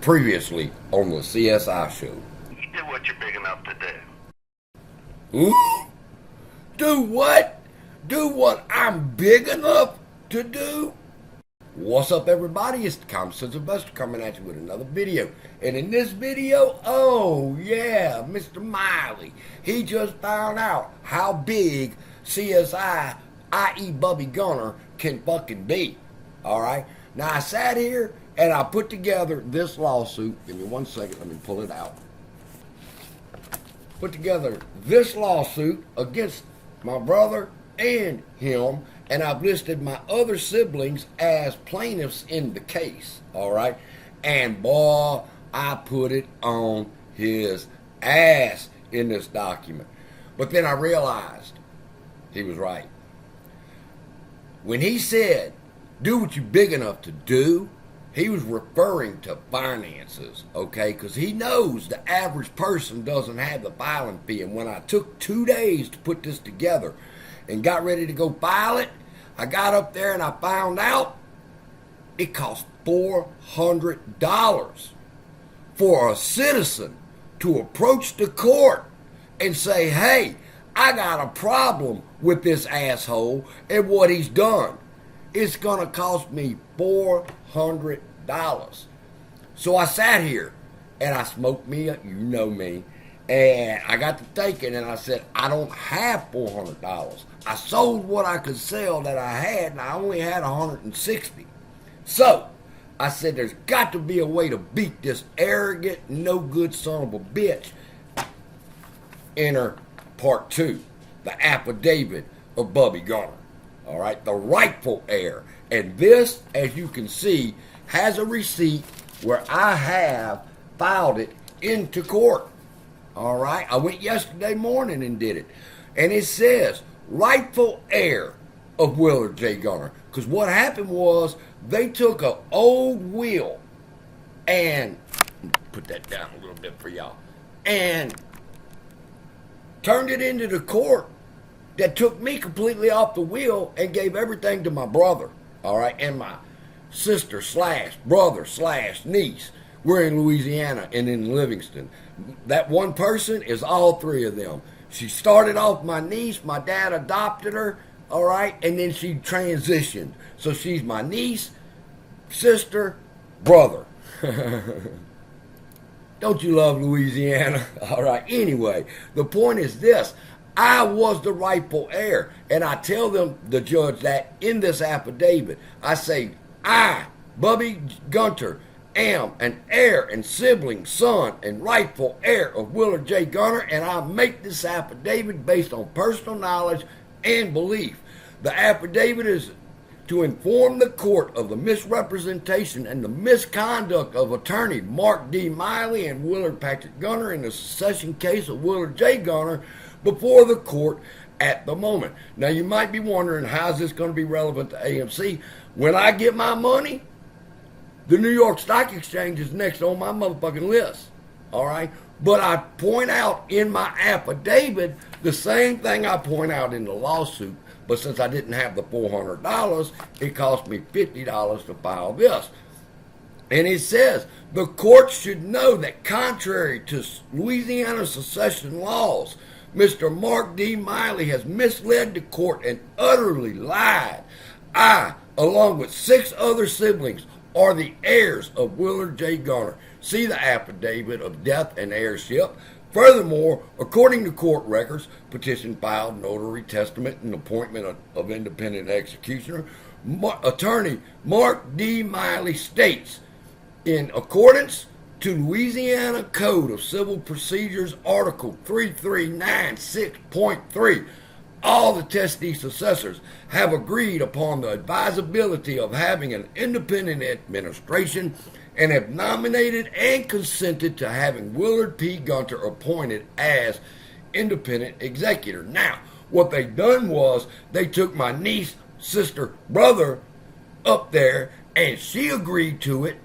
Previously on the CSI show. You do what you're big enough to do. Ooh, do what? Do what I'm big enough to do? What's up, everybody? It's the Common Sense Investor coming at you with another video. And in this video, oh yeah, Mr. Miley, he just found out how big CSI, i.e. Bubby Gunter, can fucking be. Alright? Now, I sat here and I put together this lawsuit. Give me 1 second, let me pull it out. Put together this lawsuit against my brother and him, and I've listed my other siblings as plaintiffs in the case, all right? And boy, I put it on his ass in this document. But then I realized he was right. When he said, do what you're big enough to do, he was referring to finances, okay? Because he knows the average person doesn't have the filing fee. And when I took 2 days to put this together and got ready to go file it, I got up there and I found out it cost $400 for a citizen to approach the court and say, hey, I got a problem with this asshole and what he's done. It's going to cost me $400. So I sat here and I smoked me, you know me, and I got to thinking and I said, I don't have $400. I sold what I could sell that I had and I only had 160. So I said, there's got to be a way to beat this arrogant, no good son of a bitch. Enter part 2, the affidavit of Bubby Gunter. All right, the rightful heir. And this, as you can see, has a receipt where I have filed it into court. All right, I went yesterday morning and did it. And it says, rightful heir of Willard J. Gunter. Because what happened was, they took an old will and, put that down a little bit for y'all, and turned it into the court that took me completely off the wheel and gave everything to my brother, all right, and my sister / brother / niece. We're in Louisiana and in Livingston. That one person is all three of them. She started off my niece, my dad adopted her, all right, and then she transitioned. So she's my niece, sister, brother. Don't you love Louisiana? All right, anyway, the point is this. I was the rightful heir, and I tell them, the judge, that in this affidavit, I say, I, Bubby Gunter, am an heir and sibling, son, and rightful heir of Willard J. Gunter, and I make this affidavit based on personal knowledge and belief. The affidavit is to inform the court of the misrepresentation and the misconduct of attorney Mark D. Miley and Willard Patrick Gunter in the succession case of Willard J. Gunter before the court at the moment. Now, you might be wondering, how is this going to be relevant to AMC? When I get my money, the New York Stock Exchange is next on my motherfucking list. All right? But I point out in my affidavit the same thing I point out in the lawsuit. But since I didn't have the $400, it cost me $50 to file this. And it says, the court should know that contrary to Louisiana secession laws, Mr. Mark D. Miley has misled the court and utterly lied. I, along with 6 other siblings, are the heirs of Willard J. Gunter. See the affidavit of death and heirship. Furthermore, according to court records, petition filed, notary, testament, and appointment of independent executioner, attorney Mark D. Miley states, in accordance to Louisiana Code of Civil Procedures, Article 3396.3, all the testee successors have agreed upon the advisability of having an independent administration and have nominated and consented to having Willard P. Gunter appointed as independent executor. Now, what they done was they took my niece, sister, brother up there, and she agreed to it,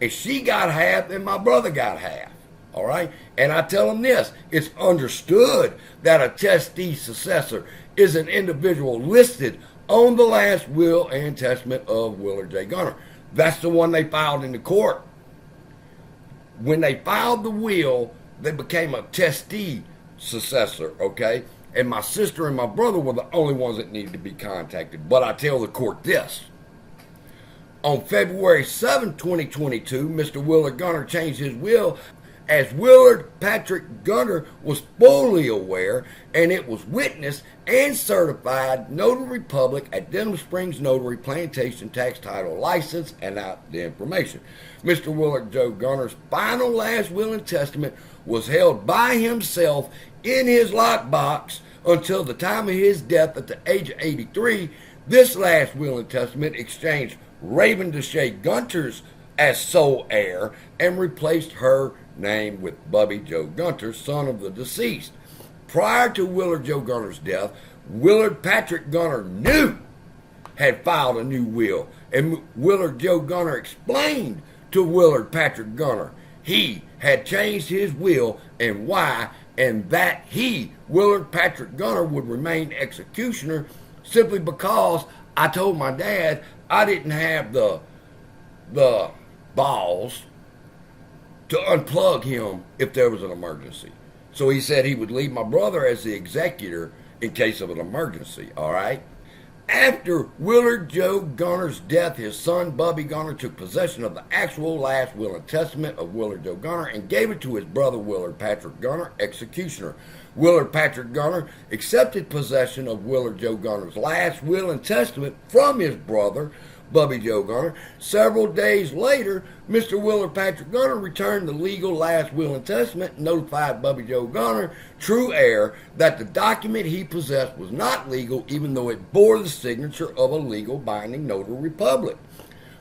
and she got half, and my brother got half. All right? And I tell them this, it's understood that a testee successor is an individual listed on the last will and testament of Willard J. Gunter. That's the one they filed in the court. When they filed the will, they became a testee successor, okay? And my sister and my brother were the only ones that needed to be contacted. But I tell the court this. On February 7, 2022, Mr. Willard Gunter changed his will as Willard Patrick Gunter was fully aware, and it was witnessed and certified notary public at Denham Springs Notary Plantation Tax Title License and out the information. Mr. Willard Joe Gunter's final last will and testament was held by himself in his lockbox until the time of his death at the age of 83. This last will and testament exchanged Raven Deshay Gunter's as sole heir and replaced her name with Bubby Joe Gunter, son of the deceased. Prior to Willard Joe Gunter's death, Willard Patrick Gunter had filed a new will, and Willard Joe Gunter explained to Willard Patrick Gunter he had changed his will and why, and that he, Willard Patrick Gunter, would remain executioner simply because I told my dad I didn't have the balls to unplug him if there was an emergency. So he said he would leave my brother as the executor in case of an emergency, all right? After Willard Joe Gunter's death, his son Bubby Gunter took possession of the actual last will and testament of Willard Joe Gunter and gave it to his brother Willard Patrick Gunter, executioner. Willard Patrick Gunter accepted possession of Willard Joe Gunter's last will and testament from his brother Bubby Joe Gunter. Several days later, Mr. Willard Patrick Gunter returned the legal last will and testament and notified Bubby Joe Gunter, true heir, that the document he possessed was not legal even though it bore the signature of a legal binding notary public.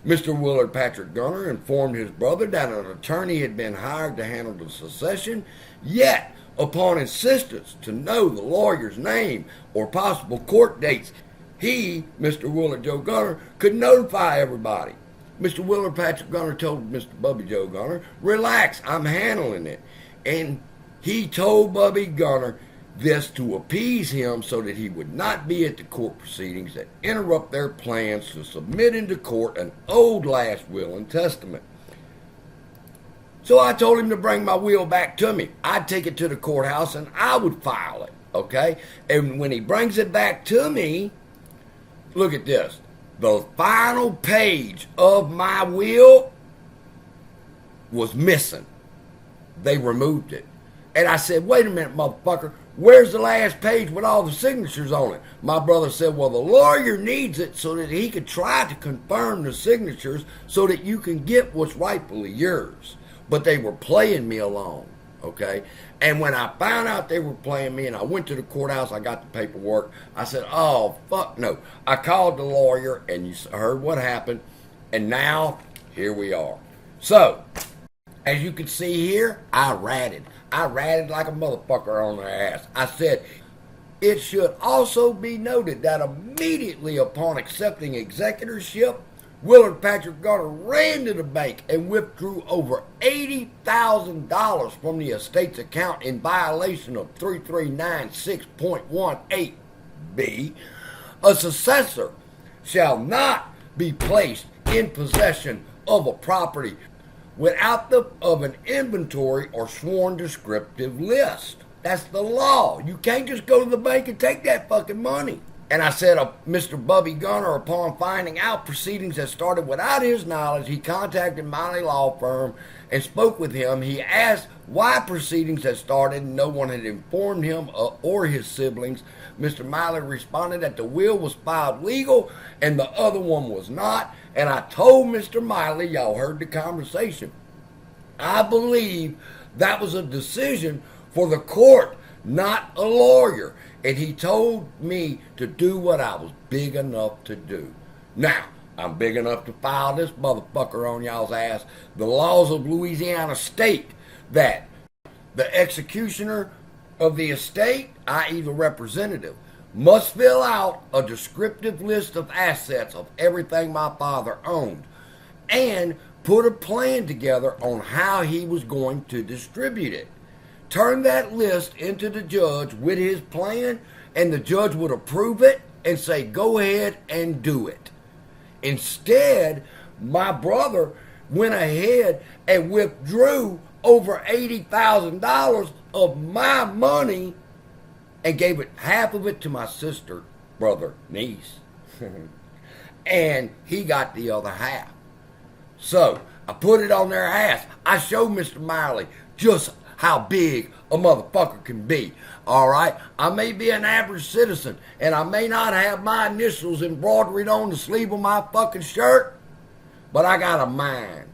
Mr. Willard Patrick Gunter informed his brother that an attorney had been hired to handle the succession, yet upon insistence to know the lawyer's name or possible court dates, he, Mr. Willard Joe Gunter, could notify everybody. Mr. Willard Patrick Gunter told Mr. Bubby Joe Gunter, relax, I'm handling it. And he told Bubby Gunter this to appease him so that he would not be at the court proceedings that interrupt their plans to submit into court an old last will and testament. So I told him to bring my will back to me. I'd take it to the courthouse and I would file it, okay? And when he brings it back to me, look at this. The final page of my will was missing. They removed it. And I said, wait a minute, motherfucker. Where's the last page with all the signatures on it? My brother said, well, the lawyer needs it so that he could try to confirm the signatures so that you can get what's rightfully yours. But they were playing me along, okay? And when I found out they were playing me and I went to the courthouse, I got the paperwork, I said, oh, fuck no. I called the lawyer and you heard what happened, and now here we are. So, as you can see here, I ratted. I ratted like a motherfucker on their ass. I said, it should also be noted that immediately upon accepting executorship, Willard Patrick Gunter ran to the bank and withdrew over $80,000 from the estate's account in violation of 3396.18b. A successor shall not be placed in possession of a property without of an inventory or sworn descriptive list. That's the law. You can't just go to the bank and take that fucking money. And I said, Mr. Bubby Gunter, upon finding out proceedings had started without his knowledge, he contacted Miley Law Firm and spoke with him. He asked why proceedings had started and no one had informed him or his siblings. Mr. Miley responded that the will was filed legal and the other one was not. And I told Mr. Miley, y'all heard the conversation, I believe that was a decision for the court, not a lawyer. And he told me to do what I was big enough to do. Now, I'm big enough to file this motherfucker on y'all's ass. The laws of Louisiana state that the executioner of the estate, i.e. the representative, must fill out a descriptive list of assets of everything my father owned and put a plan together on how he was going to distribute it. Turn that list into the judge with his plan, and the judge would approve it and say, go ahead and do it. Instead, my brother went ahead and withdrew over $80,000 of my money and gave it half of it to my sister, brother, niece. And he got the other half. So I put it on their ass. I showed Mr. Miley just how big a motherfucker can be. All right? I may be an average citizen, and I may not have my initials embroidered on the sleeve of my fucking shirt, but I got a mind.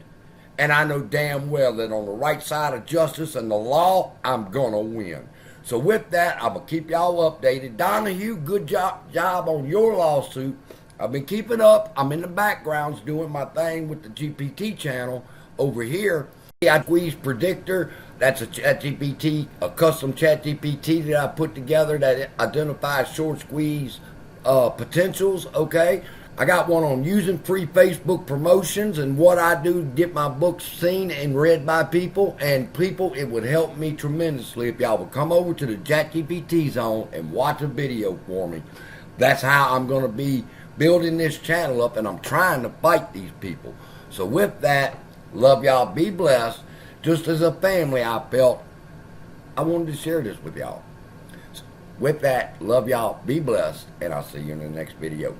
And I know damn well that on the right side of justice and the law, I'm gonna win. So with that, I'm gonna keep y'all updated. Donahue, good job on your lawsuit. I've been keeping up. I'm in the backgrounds doing my thing with the GPT channel over here. I squeeze predictor. That's a ChatGPT, a custom ChatGPT that I put together that identifies short squeeze potentials. Okay, I got one on using free Facebook promotions and what I do to get my books seen and read by people. And people, it would help me tremendously if y'all would come over to the ChatGPT zone and watch a video for me. That's how I'm going to be building this channel up, and I'm trying to fight these people. So with that, love y'all, be blessed. Just as a family, I felt I wanted to share this with y'all. So with that, love y'all, be blessed, and I'll see you in the next video.